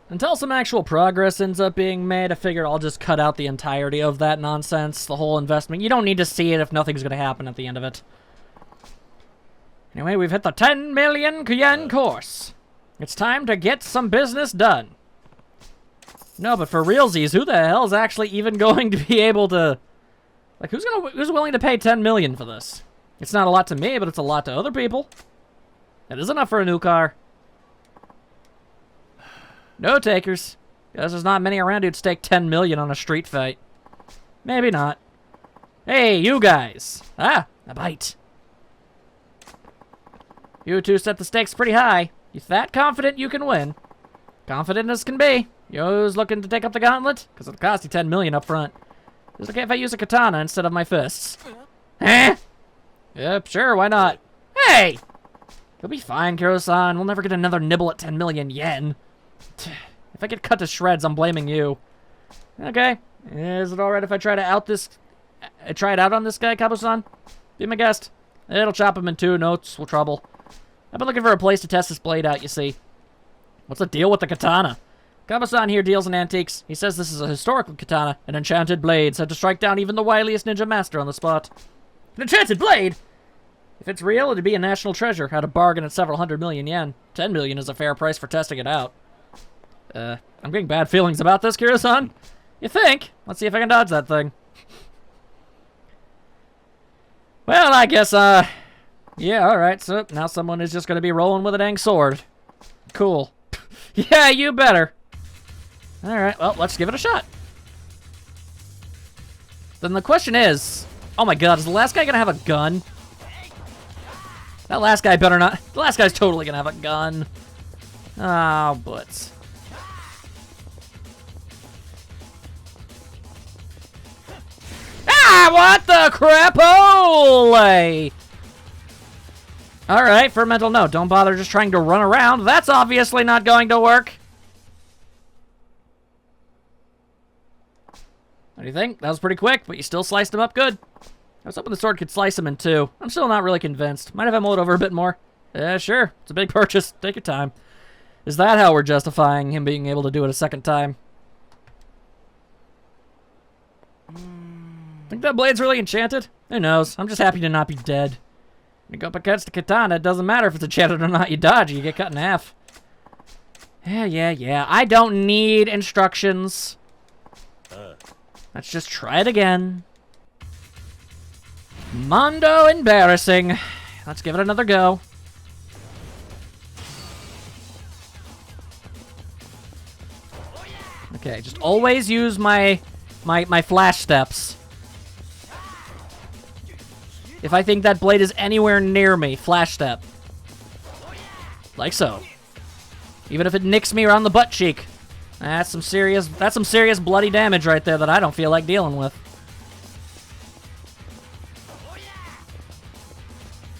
Until some actual progress ends up being made, I figured I'll just cut out the entirety of that nonsense, the whole investment. You don't need to see it if nothing's going to happen at the end of it. Anyway, we've hit the 10 million yen course. It's time to get some business done. No, but for realsies, who the hell is actually even going to be able to... Like, who's willing to pay 10 million for this? It's not a lot to me, but it's a lot to other people. It is enough for a new car. No takers. Guess there's not many around who'd stake 10 million on a street fight. Maybe not. Hey, you guys. Ah, a bite. You two set the stakes pretty high. You that confident you can win? Confident as can be. Yo's looking to take up the gauntlet? Because it'll cost you 10 million up front. Is it okay if I use a katana instead of my fists? Eh? Yep, sure, why not? Hey! You'll be fine, Kiro-san. We'll never get another nibble at 10 million yen. If I get cut to shreds, I'm blaming you. Okay. Is it alright if I try it out on this guy, Kabo-san? Be my guest. It'll chop him in two, no trouble. I've been looking for a place to test this blade out, you see. What's the deal with the katana? Kabo-san here deals in antiques. He says this is a historical katana, an enchanted blade, said to strike down even the wiliest ninja master on the spot. An enchanted blade? If it's real, it'd be a national treasure, at a bargain at several 100 million yen. 10 million is a fair price for testing it out. I'm getting bad feelings about this, Kiro-san. You think? Let's see if I can dodge that thing. Well, I guess, yeah, alright, so now someone is just gonna be rolling with a dang sword. Cool. Yeah, you better. Alright, well, let's give it a shot. Then the question is... Oh my god, is the last guy gonna have a gun? That last guy better not... The last guy's totally gonna have a gun. Oh, butts. Ah, what the crap-ole! Alright, for a mental note, don't bother just trying to run around. That's obviously not going to work. What do you think? That was pretty quick, but you still sliced him up good. I was hoping the sword could slice him in two. I'm still not really convinced. Might have him mulled over a bit more. Yeah, sure. It's a big purchase. Take your time. Is that how we're justifying him being able to do it a second time? Think that blade's really enchanted? Who knows? I'm just happy to not be dead. When you go up against the katana, it doesn't matter if it's enchanted or not. You dodge, you get cut in half. Yeah. I don't need instructions. Let's just try it again. Mondo embarrassing. Let's give it another go. Okay, just always use my flash steps. If I think that blade is anywhere near me, flash step. Like so. Even if it nicks me around the butt cheek. That's some serious bloody damage right there that I don't feel like dealing with.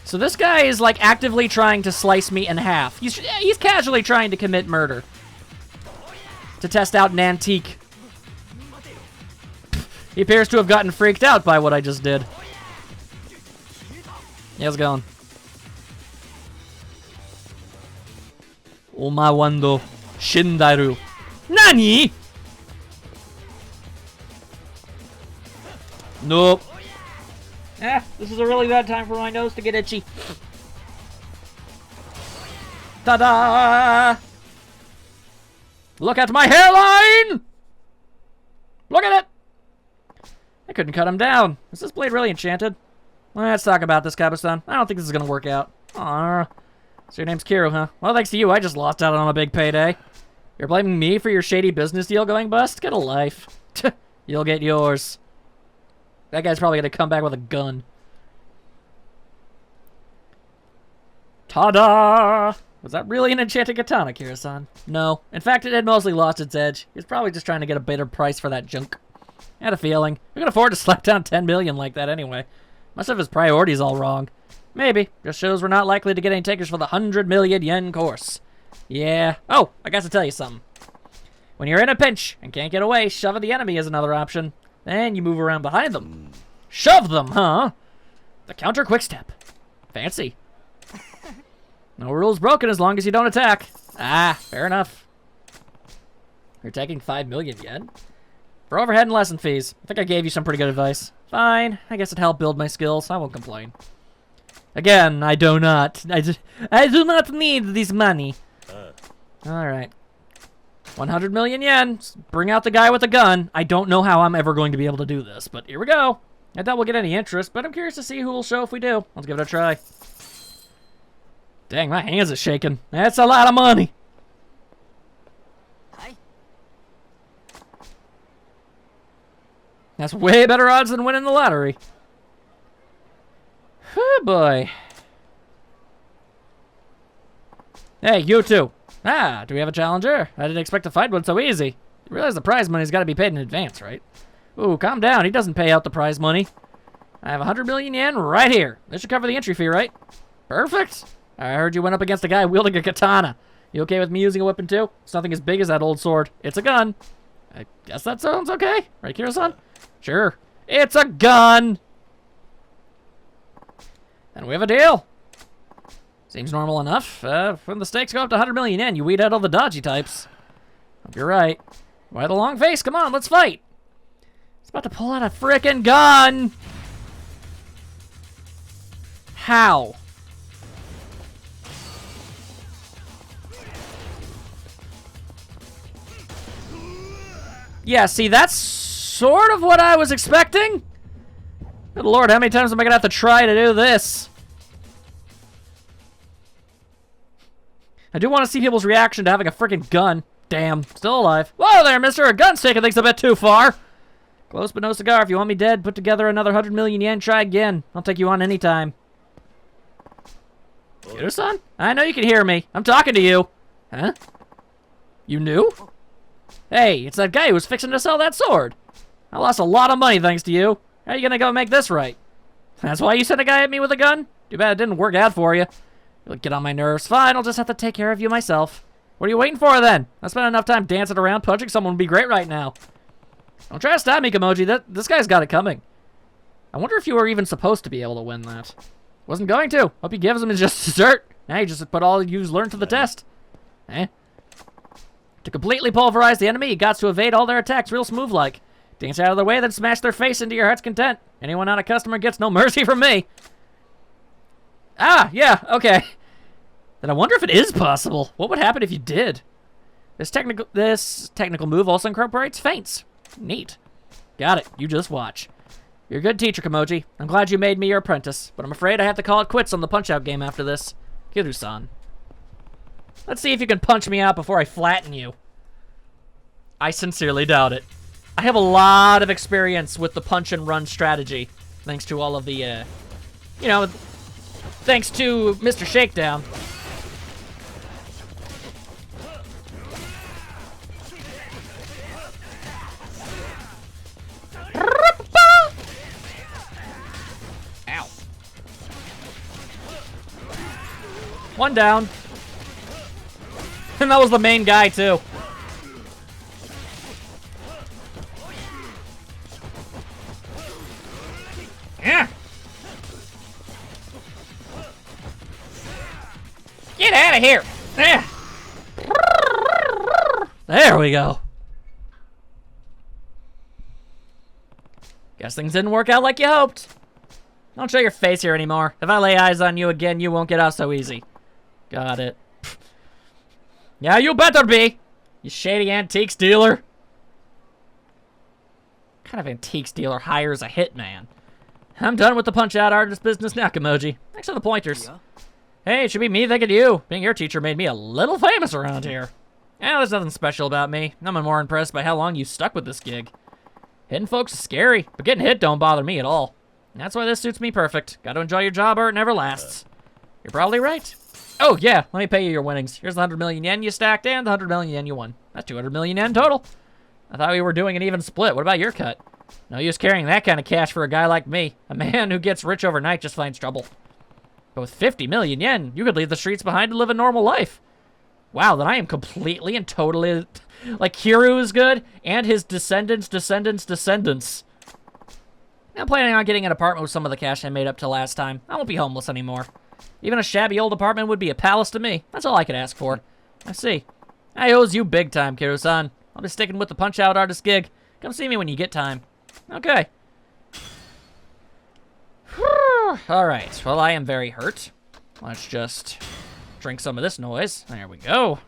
So this guy is like actively trying to slice me in half. He's casually trying to commit murder. To test out an antique. He appears to have gotten freaked out by what I just did. Yeah, how's it going? Oma wando shindaru. Nani? Nope. This is a really bad time for my nose to get itchy. Ta-da! Look at my hairline! Look at it! I couldn't cut him down. Is this blade really enchanted? Let's talk about this, Kabo-san. I don't think this is gonna work out. Aww. So your name's Kiro, huh? Well, thanks to you, I just lost out on a big payday. You're blaming me for your shady business deal going bust? Get a life. You'll get yours. That guy's probably gonna come back with a gun. Ta-da! Was that really an enchanted katana, Kiro-san? No. In fact, it had mostly lost its edge. He was probably just trying to get a better price for that junk. I had a feeling. Who can afford to slap down 10 million like that anyway? Must have his priorities all wrong. Maybe. Just shows we're not likely to get any takers for the 100 million yen course. Yeah. Oh, I got to tell you something. When you're in a pinch and can't get away, shoving the enemy is another option. Then you move around behind them. Shove them, huh? The counter quick step. Fancy. No rules broken as long as you don't attack. Ah, fair enough. You're taking 5 million yen? For overhead and lesson fees. I think I gave you some pretty good advice. Fine. I guess it helped build my skills. I won't complain. Again, I do not need this money. Alright. 100 million yen. Bring out the guy with the gun. I don't know how I'm ever going to be able to do this, but here we go. I doubt we'll get any interest, but I'm curious to see who will show if we do. Let's give it a try. Dang, my hands are shaking. That's a lot of money. That's way better odds than winning the lottery. Oh boy. Hey, you two. Ah, do we have a challenger? I didn't expect to find one so easy. You realize the prize money's got to be paid in advance, right? Ooh, calm down. He doesn't pay out the prize money. I have 100 million yen right here. This should cover the entry fee, right? Perfect. I heard you went up against a guy wielding a katana. You okay with me using a weapon too? It's nothing as big as that old sword. It's a gun. I guess that sounds okay. Right, Kiro-san? Sure. It's a gun! And we have a deal. Seems normal enough. When the stakes go up to 100 million yen, you weed out all the dodgy types. Hope you're right. Why the long face? Come on, let's fight. It's about to pull out a frickin' gun! How? Yeah, see, that's sort of what I was expecting. Good lord, how many times am I gonna have to try to do this? I do want to see people's reaction to having a freaking gun. Damn, still alive. Whoa there, mister, a gun's taking things a bit too far. Close but no cigar. If you want me dead, put together another 100 million yen, try again. I'll take you on anytime. Kiro-san? I know you can hear me. I'm talking to you. Huh? You knew? Hey, it's that guy who was fixing to sell that sword. I lost a lot of money thanks to you. How are you gonna go make this right? That's why you sent a guy at me with a gun? Too bad it didn't work out for you. You'll get on my nerves. Fine, I'll just have to take care of you myself. What are you waiting for then? I spent enough time dancing around. Punching someone would be great right now. Don't try to stop me, Kimoji. This guy's got it coming. I wonder if you were even supposed to be able to win that. Wasn't going to. Hope he gives him his just dessert. Now you just put all you've learned to the test. Eh? To completely pulverize the enemy, you got to evade all their attacks real smooth-like. Dance out of their way, then smash their face into your heart's content. Anyone not a customer gets no mercy from me. Ah, yeah, okay. Then I wonder if it is possible. What would happen if you did? This technical move also incorporates feints. Neat. Got it. You just watch. You're a good teacher, Kimoji. I'm glad you made me your apprentice, but I'm afraid I have to call it quits on the punch-out game after this. Kiru-san. Let's see if you can punch me out before I flatten you. I sincerely doubt it. I have a lot of experience with the punch-and-run strategy, thanks to all of the, you know, thanks to Mr. Shakedown. Ow. One down. And that was the main guy, too. Yeah. Get out of here. Yeah. There we go. Guess things didn't work out like you hoped. Don't show your face here anymore. If I lay eyes on you again, you won't get out so easy. Got it. Yeah, you better be. You shady antiques dealer. What kind of antiques dealer hires a hitman? I'm done with the punch-out artist business now, Kimoji. Thanks for the pointers. Yeah. Hey, it should be me thanking you. Being your teacher made me a little famous around here. Yeah, there's nothing special about me. I'm more impressed by how long you stuck with this gig. Hitting folks is scary, but getting hit don't bother me at all. And that's why this suits me perfect. Gotta enjoy your job or it never lasts. You're probably right. Oh, yeah, let me pay you your winnings. Here's the 100 million yen you stacked and the 100 million yen you won. That's 200 million yen total. I thought we were doing an even split. What about your cut? No use carrying that kind of cash for a guy like me. A man who gets rich overnight just finds trouble. But with 50 million yen, you could leave the streets behind and live a normal life. Wow, then I am completely and totally... Like, Kiru is good, and his descendants. I'm planning on getting an apartment with some of the cash I made up till last time. I won't be homeless anymore. Even a shabby old apartment would be a palace to me. That's all I could ask for. I see. I owes you big time, Kiru-san. I'll be sticking with the punch-out artist gig. Come see me when you get time. Okay. Alright, well, I am very hurt. Let's just drink some of this noise. There we go.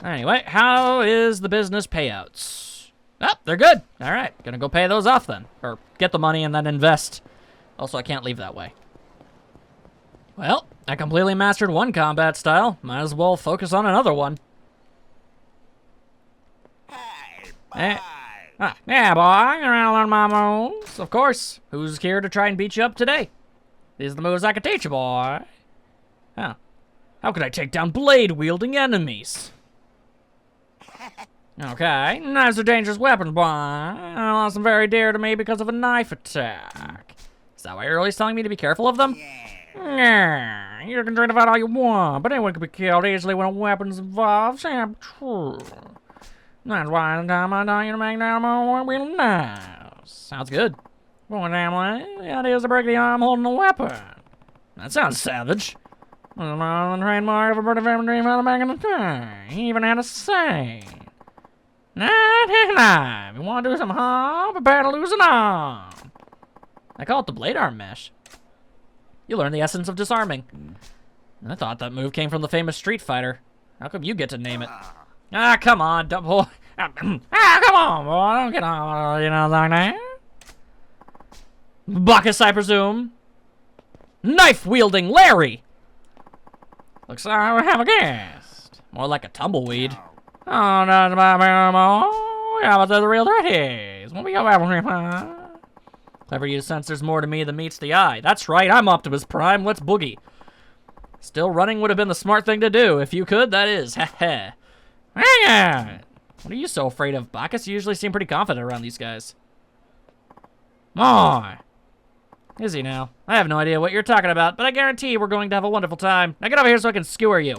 Anyway, how is the business payouts? Oh, they're good. Alright, gonna go pay those off then. Or get the money and then invest. Also, I can't leave that way. Well, I completely mastered one combat style. Might as well focus on another one. Yeah, boy, you're gonna learn my moves. Of course. Who's here to try and beat you up today? These are the moves I can teach you, boy. Huh. How could I take down blade-wielding enemies? Okay, knives are dangerous weapons, boy. I lost them very dear to me because of a knife attack. Is that why you're always telling me to be careful of them? Yeah, you can dream about all you want, but anyone can be killed easily when a weapon's involved. Sam, true. That's why the time I die, you make down my wielding knives. Sounds good. Boy, damn way, the idea is to break the arm holding a weapon. That sounds savage. The trademark of a bird of every dream out of back in the time. He even had a saying. Nah, if you want to do some harm, prepare to lose an arm. I call it the blade arm mesh. You learn the essence of disarming. I thought that move came from the famous Street Fighter. How come you get to name it? Ah, come on, boy. Come on, boy. Don't get on, you know, like that. Bacchus, I presume. Knife-wielding Larry. Looks like we have a guest. More like a tumbleweed. Oh, no, yeah, but the real threat is. When we go out, clever you sense there's more to me than meets the eye. That's right, I'm Optimus Prime. Let's boogie. Still running would have been the smart thing to do. If you could, that is. Heh. Hang on. What are you so afraid of? Bacchus? You usually seem pretty confident around these guys. More. Is he now? I have no idea what you're talking about, but I guarantee we're going to have a wonderful time. Now get over here so I can skewer you.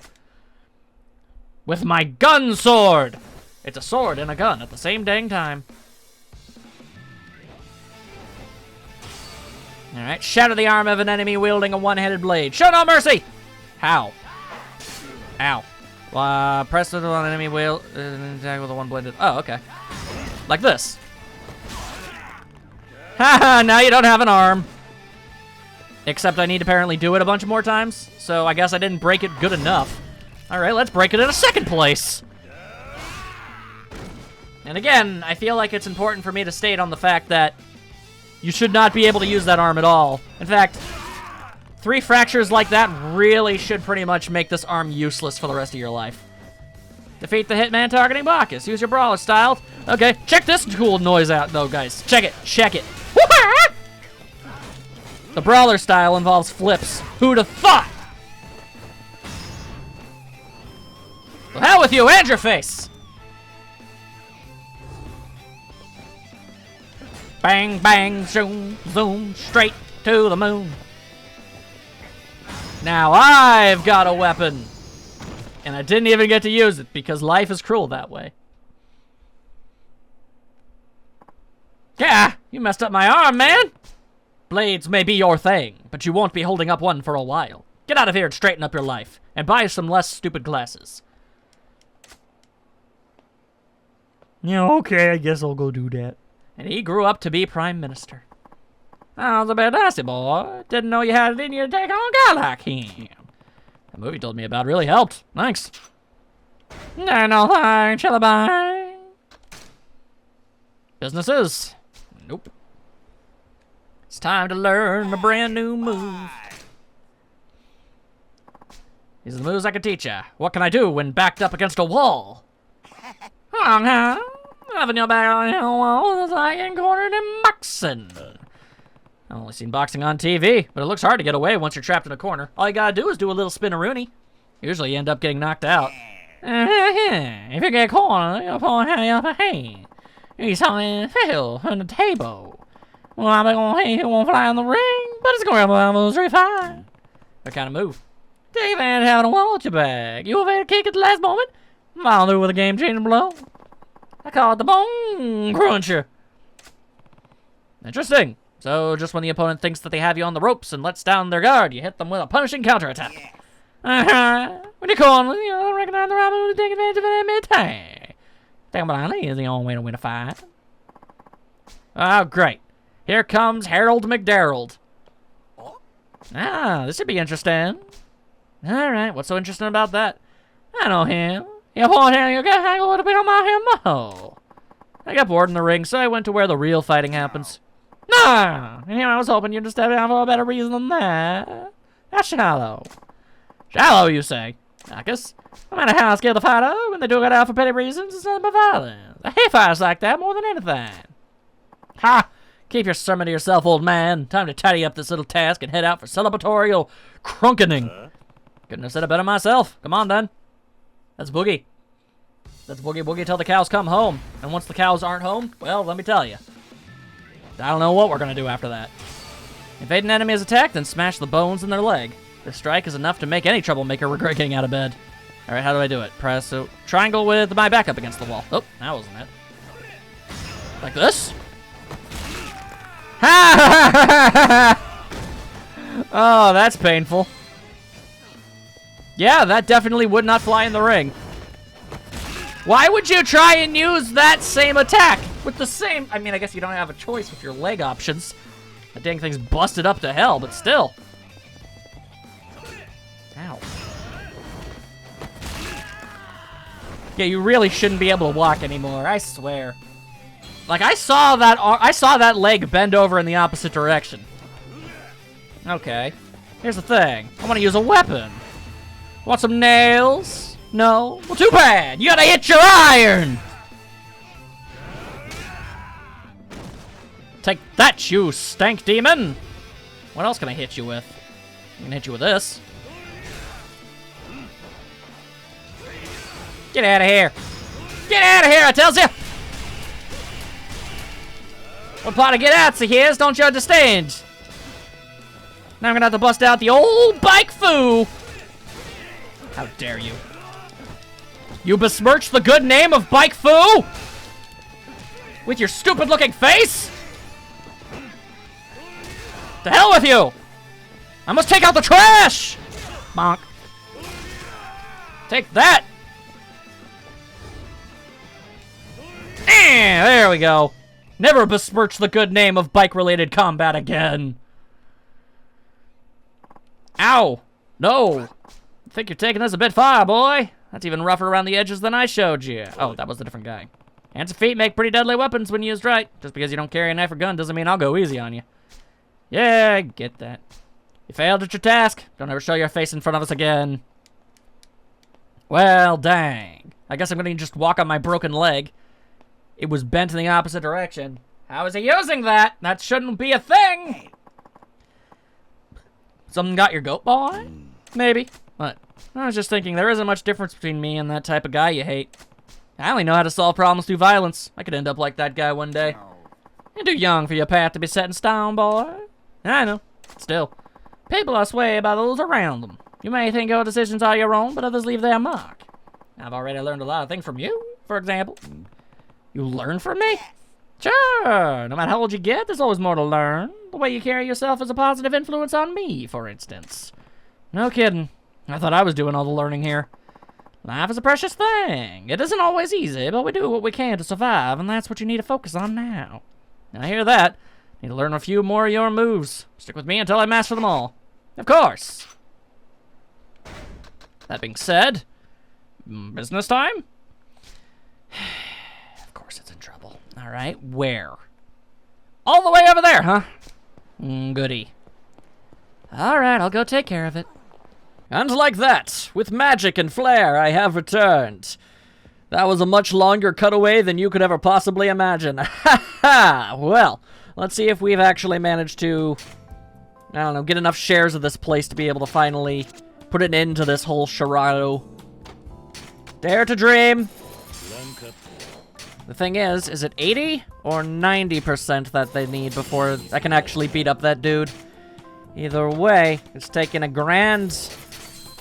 With my gun sword! It's a sword and a gun at the same dang time. Alright, shatter the arm of an enemy wielding a one-handed blade. Show no mercy! How? Ow. Press it on enemy wield attack with a one-bladed. Oh, okay. Like this. Haha, now you don't have an arm. Except I need to apparently do it a bunch more times, so I guess I didn't break it good enough. Alright, let's break it in a second place. And again, I feel like it's important for me to state on the fact that you should not be able to use that arm at all. In fact, 3 fractures like that really should pretty much make this arm useless for the rest of your life. Defeat the hitman targeting Bacchus. Use your brawler style. Okay, check this cool noise out though, guys. Check it, check it. The brawler style involves flips. Who'd have thought? The hell with you and your face! Bang, bang, zoom, zoom, straight to the moon. Now I've got a weapon. And I didn't even get to use it because life is cruel that way. Yeah, you messed up my arm, man. Blades may be your thing, but you won't be holding up one for a while. Get out of here and straighten up your life, and buy some less stupid glasses. Yeah, okay, I guess I'll go do that. And he grew up to be Prime Minister. I was a bit nasty, boy. Didn't know you had it in you to take on a guy like him. The movie told me about really helped. Thanks. No, thanks, bye. Businesses. Nope. It's time to learn a brand new move. These are the moves I can teach ya. What can I do when backed up against a wall? Having your back on the wall is like getting cornered in boxing. I've only seen boxing on TV, but it looks hard to get away once you're trapped in a corner. All you gotta do is do a little spin-a-rooney. Usually you end up getting knocked out. If you get cornered, you'll pull your hand. He's on Phil on the table. Well, I'm gonna say he won't fly in the ring, but it's gonna be almost fine. What kind of move? Dave ain't having a wall at your back. You evade a kick at the last moment. Follow through with a game-changing blow. I call it the bone cruncher. Interesting. So just when the opponent thinks that they have you on the ropes and lets down their guard, you hit them with a punishing counterattack. When you corner, you recognize the robber who take advantage of it mid-time. Is the only way to win a fight. Oh, great. Here comes Harold McDarrald. Ah, this should be interesting. Alright, what's so interesting about that? I know him. You want him, you can hang a little bit on my him. I got bored in the ring, so I went to where the real fighting happens. Nah! And here I was hoping you'd just have a better reason than that. That's shallow. Shallow, you say? I guess, no matter how skilled the fighter, when they do it out for petty reasons, it's nothing but violence. I hate fighters like that more than anything. Ha! Keep your sermon to yourself, old man. Time to tidy up this little task and head out for celebratory crunkening. Couldn't have said it better myself. Come on, then. That's Boogie. That's Boogie Boogie till the cows come home. And once the cows aren't home, well, let me tell you. I don't know what we're going to do after that. Invade an enemy's attack, then smash the bones in their leg. This strike is enough to make any troublemaker regret getting out of bed. Alright, how do I do it? Press triangle with my back up against the wall. Oh, that wasn't it. Like this? Ha! Oh, that's painful. Yeah, that definitely would not fly in the ring. Why would you try and use that same attack with the same... I mean, I guess you don't have a choice with your leg options. That dang thing's busted up to hell, but still. Ow. Yeah, you really shouldn't be able to walk anymore, I swear. Like, I saw that leg bend over in the opposite direction. Okay. Here's the thing. I want to use a weapon. Want some nails? No? Well, too bad. You gotta hit your iron! Take that, you stank demon! What else can I hit you with? I can hit you with this. Get out of here! Get out of here, I tells you! What part of get out of here is, don't you understand? Now I'm gonna have to bust out the old bike foo! How dare you? You besmirch the good name of Bike Foo? With your stupid looking face? To hell with you! I must take out the trash! Bonk. Take that! There we go. Never besmirch the good name of bike-related combat again. Ow! No! I think you're taking this a bit far, boy. That's even rougher around the edges than I showed you. Oh, that was a different guy. Hands and feet make pretty deadly weapons when used right. Just because you don't carry a knife or gun doesn't mean I'll go easy on you. Yeah, I get that. You failed at your task. Don't ever show your face in front of us again. Well, dang. I guess I'm gonna just walk on my broken leg. It was bent in the opposite direction. How is he using that? That shouldn't be a thing. Something got your goat, boy? Maybe. What? I was just thinking, there isn't much difference between me and that type of guy you hate. I only know how to solve problems through violence. I could end up like that guy one day. You're too young for your path to be set in stone, boy. I know. Still, people are swayed by those around them. You may think your decisions are your own, but others leave their mark. I've already learned a lot of things from you, for example. You learn from me? Sure. No matter how old you get, there's always more to learn. The way you carry yourself is a positive influence on me, for instance. No kidding. I thought I was doing all the learning here. Life is a precious thing. It isn't always easy, but we do what we can to survive, and that's what you need to focus on now. I hear that. Need to learn a few more of your moves. Stick with me until I master them all. Of course. That being said, business time? Of course it's in trouble. All right, where? All the way over there, huh? Goody. All right, I'll go take care of it. And like that, with magic and flair, I have returned. That was a much longer cutaway than you could ever possibly imagine. Ha ha! Well, let's see if we've actually managed to, I don't know, get enough shares of this place to be able to finally put an end to this whole charade. Dare to dream. The thing is it 80 or 90% that they need before I can actually beat up that dude? Either way, it's taken a grand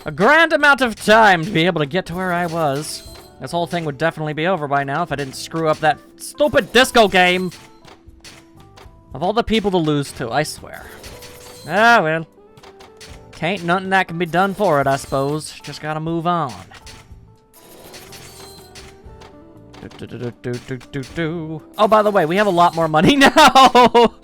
amount of time to be able to get to where I was. This whole thing would definitely be over by now if I didn't screw up that stupid disco game. Of all the people to lose to, I swear. Ah, well. Ain't nothing that can be done for it, I suppose. Just gotta move on. Oh, by the way, we have a lot more money now.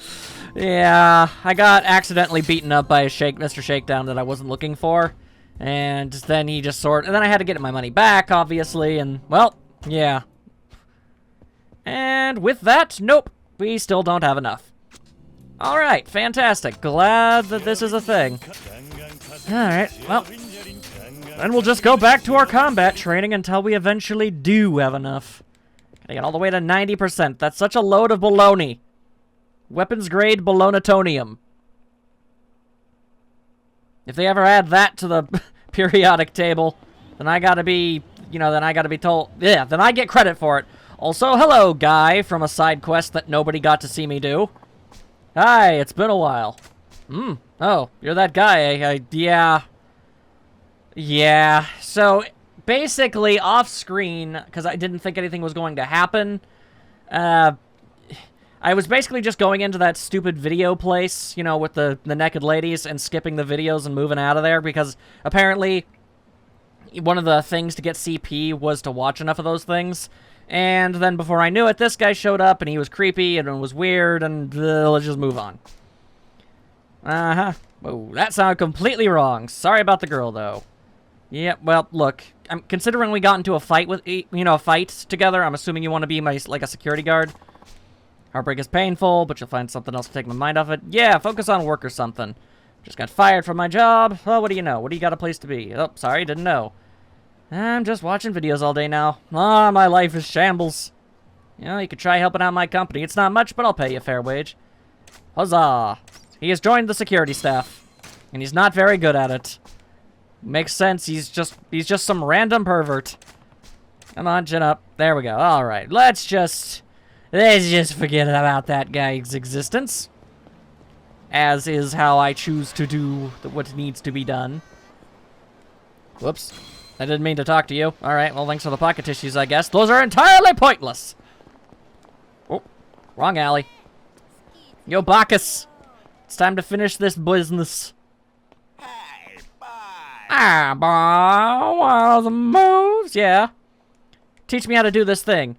Yeah, I got accidentally beaten up by a Mr. Shakedown that I wasn't looking for. And then he just and then I had to get my money back, obviously, and, well, yeah. And with that, nope, we still don't have enough. Alright, fantastic. Glad that this is a thing. Alright, well, then we'll just go back to our combat training until we eventually do have enough. Gotta get all the way to 90%. That's such a load of baloney. Weapons grade balonatonium. If they ever add that to the periodic table, then I gotta be, then I gotta be told, yeah, then I get credit for it. Also, hello, guy from a side quest that nobody got to see me do. Hi, it's been a while. Oh, you're that guy, yeah. Yeah, so, basically, off-screen, because I didn't think anything was going to happen, I was basically just going into that stupid video place, with the naked ladies and skipping the videos and moving out of there because apparently one of the things to get CP was to watch enough of those things. And then before I knew it, this guy showed up and he was creepy and it was weird and let's just move on. Uh-huh. Oh, that sounded completely wrong. Sorry about the girl, though. Yeah, well, look, considering we got into a fight with, a fight together, I'm assuming you want to be like a security guard. Heartbreak is painful, but you'll find something else to take my mind off it. Yeah, focus on work or something. Just got fired from my job. Oh, what do you know? What do you got a place to be? Oh, sorry, didn't know. I'm just watching videos all day now. Ah, my life is shambles. You could try helping out my company. It's not much, but I'll pay you a fair wage. Huzzah! He has joined the security staff, and he's not very good at it. Makes sense. He's just some random pervert. Come on, chin up. There we go. All right, let's just forget about that guy's existence. As is how I choose to do what needs to be done. Whoops. I didn't mean to talk to you. Alright, well, thanks for the pocket tissues, I guess. Those are entirely pointless! Oh, wrong alley. Yo, Bacchus! It's time to finish this business. Hey, bye! Ah, bow, the moves, yeah. Teach me how to do this thing.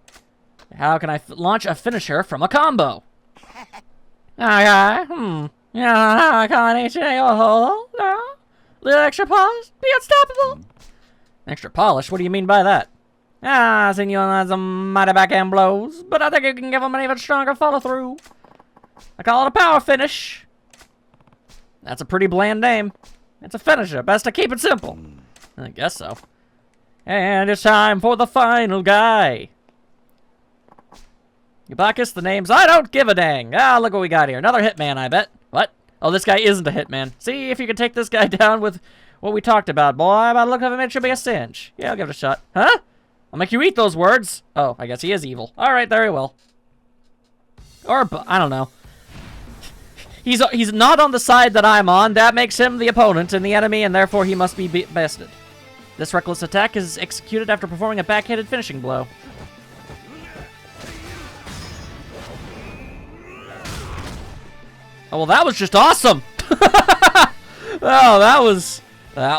How can I launch a finisher from a combo? Okay, yeah, I can't eat no. Little extra polish, be unstoppable. Extra polish? What do you mean by that? I've seen you on some mighty backhand blows, but I think you can give them an even stronger follow-through. I call it a power finish. That's a pretty bland name. It's a finisher. Best to keep it simple. I guess so. And it's time for the final guy. Bacchus, the names, I don't give a dang. Ah, look what we got here. Another hitman, I bet. What? Oh, this guy isn't a hitman. See if you can take this guy down with what we talked about, boy. By the look of him, it should be a cinch. Yeah, I'll give it a shot. Huh? I'll make you eat those words. Oh, I guess he is evil. All right, there he will. Or, I don't know. He's not on the side that I'm on. That makes him the opponent and the enemy, and therefore he must be bested. This reckless attack is executed after performing a backhanded finishing blow. Oh, well, that was just awesome. Oh, that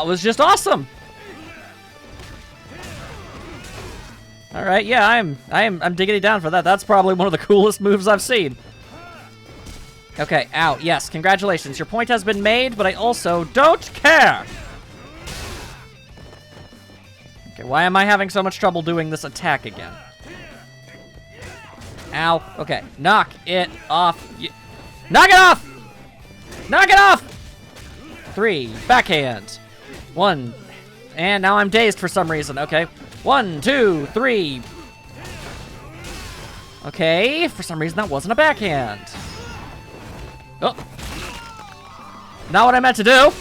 was just awesome. All right, yeah, I'm digging it down for that. That's probably one of the coolest moves I've seen. Okay, ow, yes, congratulations. Your point has been made, but I also don't care. Okay, why am I having so much trouble doing this attack again? Ow, okay, knock it off. Knock it off! Knock it off! 3, backhand. 1, and now I'm dazed for some reason, okay. 1, 2, 3. Okay, for some reason that wasn't a backhand. Oh. Not what I meant to do.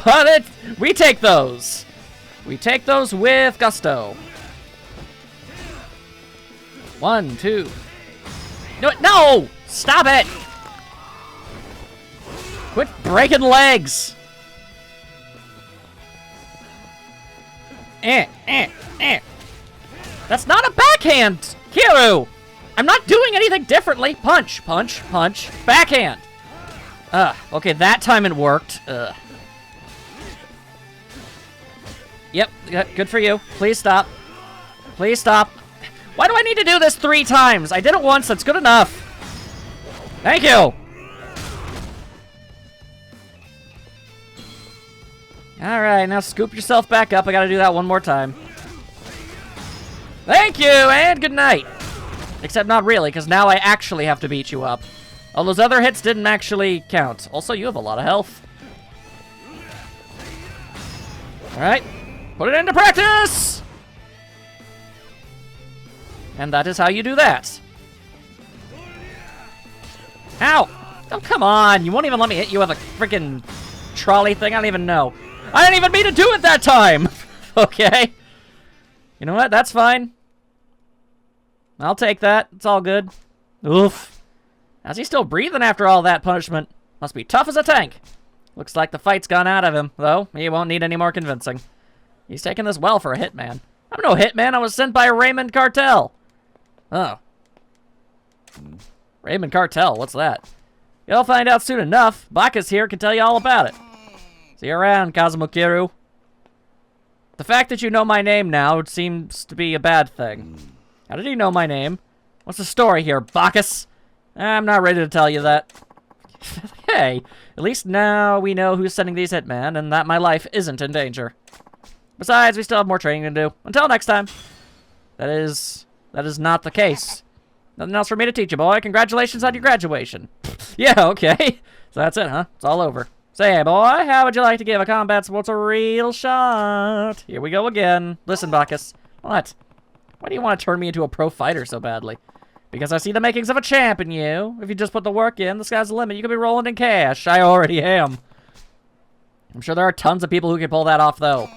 But we take those. We take those with gusto. 1, 2. No! Stop it! Quit breaking legs! That's not a backhand, Kiru! I'm not doing anything differently. Punch, punch, punch, backhand. Okay, that time it worked. Yep, good for you. Please stop. Please stop. Why do I need to do this 3 times? I did it once. That's good enough. Thank you. Alright, now scoop yourself back up. I gotta do that one more time. Thank you, and good night. Except not really, because now I actually have to beat you up. All those other hits didn't actually count. Also, you have a lot of health. Alright, put it into practice! And that is how you do that. Ow! Oh, come on. You won't even let me hit you with a freaking trolley thing? I don't even know. I didn't even mean to do it that time! Okay. You know what? That's fine. I'll take that. It's all good. Oof. How's he still breathing after all that punishment? Must be tough as a tank. Looks like the fight's gone out of him, though. He won't need any more convincing. He's taking this well for a hitman. I'm no hitman. I was sent by Raymond Cartel. Oh. Raymond Cartel, what's that? You'll find out soon enough. Baka's here can tell you all about it. See you around, Kazumokiru. The fact that you know my name now seems to be a bad thing. How did he know my name? What's the story here, Bacchus? I'm not ready to tell you that. Hey, at least now we know who's sending these hitmen and that my life isn't in danger. Besides, we still have more training to do. Until next time. That is not the case. Nothing else for me to teach you, boy. Congratulations on your graduation. Yeah, okay. So that's it, huh? It's all over. Say, boy, how would you like to give a combat sports a real shot? Here we go again. Listen, Bacchus. What? Why do you want to turn me into a pro fighter so badly? Because I see the makings of a champ in you. If you just put the work in, the sky's the limit. You could be rolling in cash. I already am. I'm sure there are tons of people who can pull that off, though.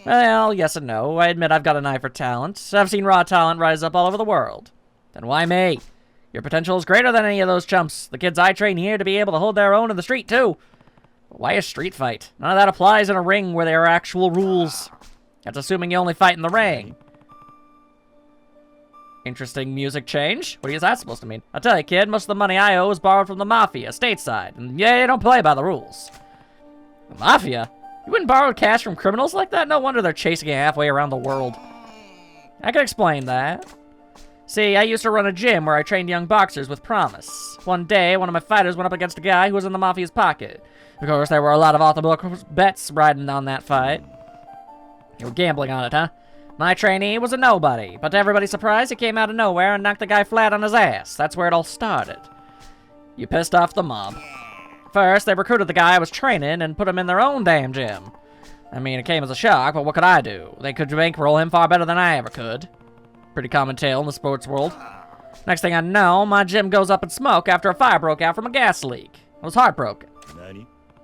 Well, yes and no. I admit I've got an eye for talent. I've seen raw talent rise up all over the world. Then why me? Your potential is greater than any of those chumps. The kids I train here to be able to hold their own in the street, too. But why a street fight? None of that applies in a ring where there are actual rules. That's assuming you only fight in the ring. Interesting music change. What is that supposed to mean? I'll tell you, kid, most of the money I owe is borrowed from the Mafia, stateside. And yeah, you don't play by the rules. The Mafia? You wouldn't borrow cash from criminals like that? No wonder they're chasing you halfway around the world. I can explain that. See, I used to run a gym where I trained young boxers with promise. One day, one of my fighters went up against a guy who was in the Mafia's pocket. Of course, there were a lot of orthodox bets riding on that fight. You were gambling on it, huh? My trainee was a nobody, but to everybody's surprise, he came out of nowhere and knocked the guy flat on his ass. That's where it all started. You pissed off the mob. First, they recruited the guy I was training and put him in their own damn gym. I mean, it came as a shock, but what could I do? They could bankroll him far better than I ever could. Pretty common tale in the sports world. Next thing I know, my gym goes up in smoke after a fire broke out from a gas leak. I was heartbroken.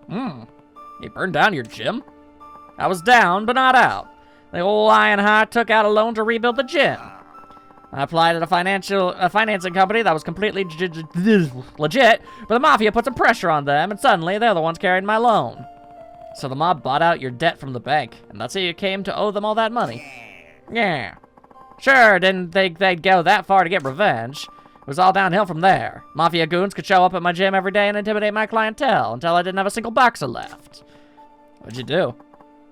You burned down your gym? I was down, but not out. The old Lionheart took out a loan to rebuild the gym. I applied at a financing company that was completely legit, but the Mafia put some pressure on them, and suddenly they're the ones carrying my loan. So the mob bought out your debt from the bank, and that's how you came to owe them all that money. Yeah. Sure, didn't think they'd go that far to get revenge. It was all downhill from there. Mafia goons could show up at my gym every day and intimidate my clientele until I didn't have a single boxer left. What'd you do?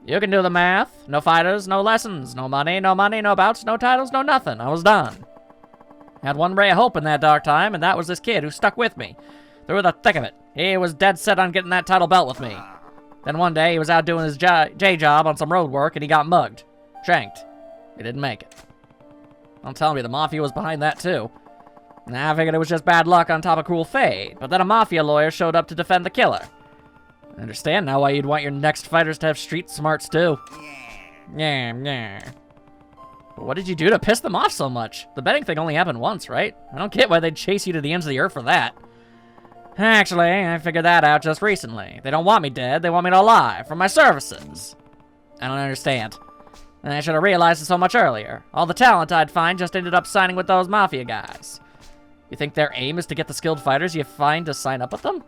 You can do the math. No fighters, no lessons, no money, no bouts, no titles, no nothing. I was done. Had one ray of hope in that dark time, and that was this kid who stuck with me. Through the thick of it. He was dead set on getting that title belt with me. Then one day, he was out doing his day job on some road work, and he got mugged. Shanked. He didn't make it. Don't tell me the Mafia was behind that, too. Nah, I figured it was just bad luck on top of cruel fate, but then a Mafia lawyer showed up to defend the killer. I understand now why you'd want your next fighters to have street smarts, too. Yeah. But what did you do to piss them off so much? The betting thing only happened once, right? I don't get why they'd chase you to the ends of the earth for that. Actually, I figured that out just recently. They don't want me dead, they want me alive, for my services. I don't understand. And I should have realized it so much earlier. All the talent I'd find just ended up signing with those Mafia guys. You think their aim is to get the skilled fighters you find to sign up with them?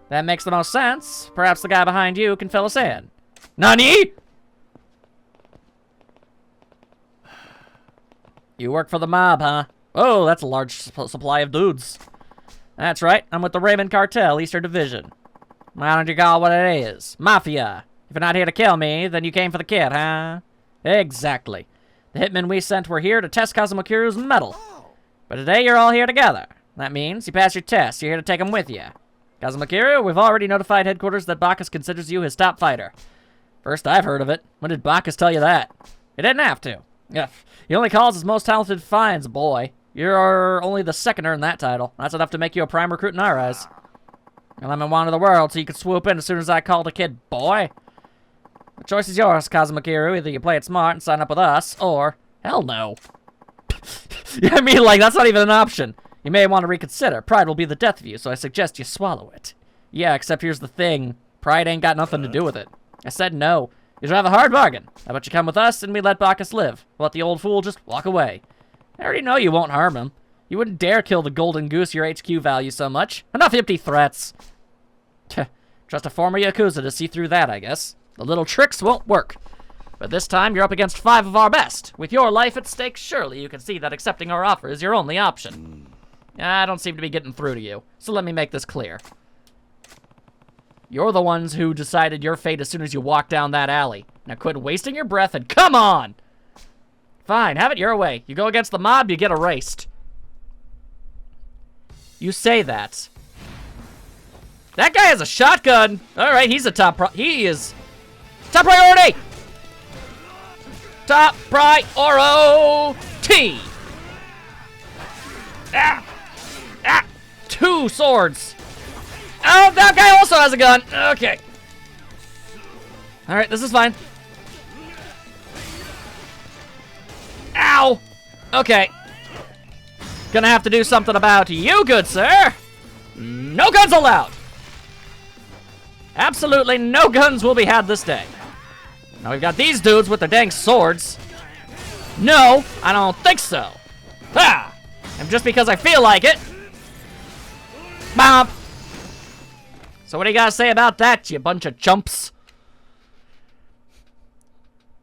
That makes the most sense. Perhaps the guy behind you can fill us in. Nani? You work for the mob, huh? Oh, that's a large supply of dudes. That's right, I'm with the Raymond Cartel, Eastern Division. Why don't you call it what it is? Mafia. If you're not here to kill me, then you came for the kid, huh? Exactly. The hitmen we sent were here to test Kazumakiru's mettle. But today you're all here together. That means you passed your test. You're here to take them with you. Kazumakiru, we've already notified headquarters that Bacchus considers you his top fighter. First I've heard of it. When did Bacchus tell you that? He didn't have to. Yeah, he only calls his most talented finds boy. You're only the second to earn that title. That's enough to make you a prime recruit in our eyes. And I'm in one of the world, so you can swoop in as soon as I called a kid boy. The choice is yours, Kazumakiru. Either you play it smart and sign up with us, or hell no. I mean, like, that's not even an option. You may want to reconsider. Pride will be the death of you, so I suggest you swallow it. Yeah, except here's the thing. Pride ain't got nothing to do with it. I said no. You should have a hard bargain. How about you come with us and we let Bacchus live? We'll let the old fool just walk away. I already know you won't harm him. You wouldn't dare kill the golden goose your HQ values so much. Enough empty threats. Trust a former Yakuza to see through that, I guess. The little tricks won't work. But this time, you're up against 5 of our best. With your life at stake, surely you can see that accepting our offer is your only option. I don't seem to be getting through to you, so let me make this clear. You're the ones who decided your fate as soon as you walked down that alley. Now quit wasting your breath and come on! Fine, have it your way. You go against the mob, you get erased. You say that. That guy has a shotgun. Alright, he's a he is top priority! Top priority! Ah! Ah! 2 swords! Oh, that guy also has a gun! Okay. Alright, this is fine. Ow! Okay. Gonna have to do something about you, good sir! No guns allowed! Absolutely no guns will be had this day. Now we've got these dudes with their dang swords. No, I don't think so. Ha! And just because I feel like it. Bump! So what do you gotta say about that, you bunch of chumps?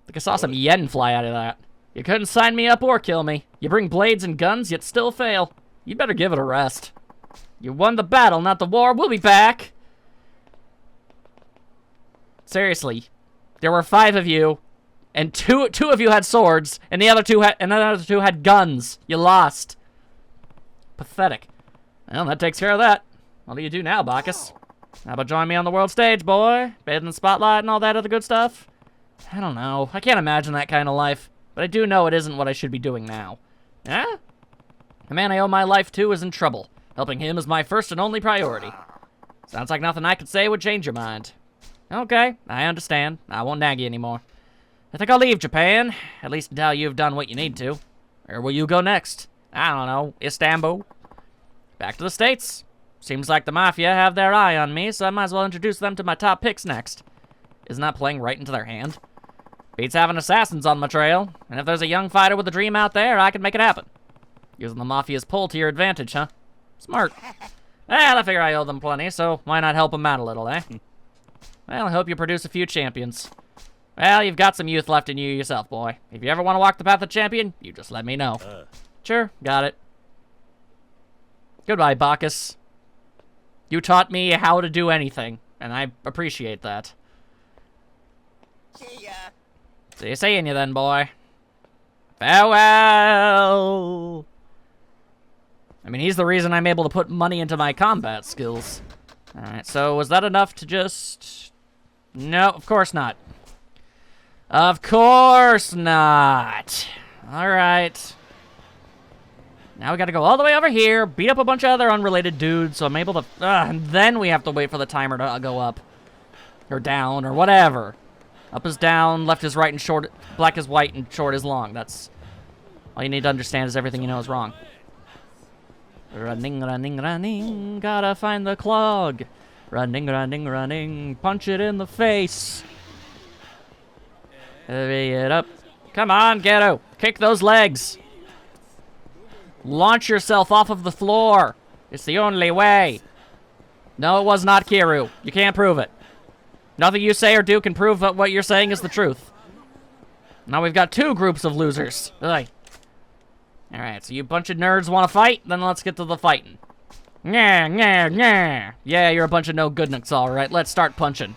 I think I saw some yen fly out of that. You couldn't sign me up or kill me. You bring blades and guns, yet still fail. You better give it a rest. You won the battle, not the war. We'll be back. Seriously, there were 5 of you, and two of you had swords, and the other two had guns. You lost. Pathetic. Well, that takes care of that. What do you do now, Bacchus? How about join me on the world stage, boy? Bathe in the spotlight and all that other good stuff? I don't know. I can't imagine that kind of life. But I do know it isn't what I should be doing now. Huh? The man I owe my life to is in trouble. Helping him is my first and only priority. Sounds like nothing I could say would change your mind. Okay, I understand. I won't nag you anymore. I think I'll leave Japan, at least until you've done what you need to. Where will you go next? I don't know, Istanbul? Back to the States. Seems like the Mafia have their eye on me, so I might as well introduce them to my top picks next. Isn't that playing right into their hand? Beats having assassins on my trail, and if there's a young fighter with a dream out there, I can make it happen. Using the Mafia's pull to your advantage, huh? Smart. Well, I figure I owe them plenty, so why not help them out a little, eh? Well, I hope you produce a few champions. Well, you've got some youth left in you yourself, boy. If you ever want to walk the path of champion, you just let me know. Sure, got it. Goodbye, Bacchus. You taught me how to do anything, and I appreciate that. See ya. See you seeing you then, boy. Farewell! I mean, he's the reason I'm able to put money into my combat skills. Alright, so was that enough to just... No, of course not. Of course not. Alright. Now we gotta go all the way over here, beat up a bunch of other unrelated dudes, so I'm able to... and then we have to wait for the timer to go up. Or down, or whatever. Up is down, left is right, and short... Black is white, and short is long. That's... All you need to understand is everything you know is wrong. Running, running, running, gotta find the clog. Running, running, running, punch it in the face. Hurry it up. Come on, Ghetto. Kick those legs. Launch yourself off of the floor. It's the only way. No, it was not Kiru. You can't prove it. Nothing you say or do can prove that what you're saying is the truth. Now we've got 2 groups of losers. Ugh. Alright, so you bunch of nerds want to fight? Then let's get to the fighting. Nyah, nyah, nyah. Yeah, you're a bunch of no-goodnuts, alright. Let's start punching.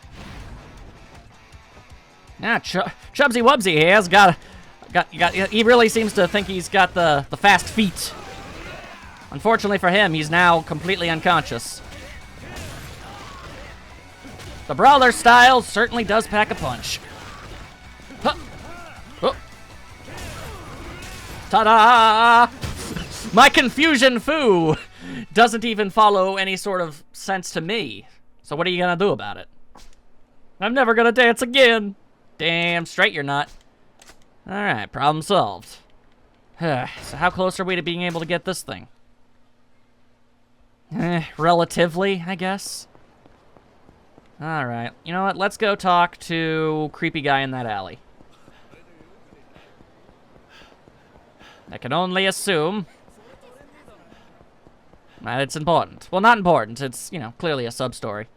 Yeah, Chubsy Wubsy here has got He really seems to think he's got the fast feet. Unfortunately for him, he's now completely unconscious. The brawler style certainly does pack a punch. Huh. Oh. Ta-da! My confusion foo doesn't even follow any sort of sense to me. So what are you gonna do about it? I'm never gonna dance again. Damn straight you're not. Alright, problem solved. So how close are we to being able to get this thing? Relatively, I guess. Alright, you know what? Let's go talk to creepy guy in that alley. I can only assume that it's important. Well, not important. It's, you know, clearly a sub-story.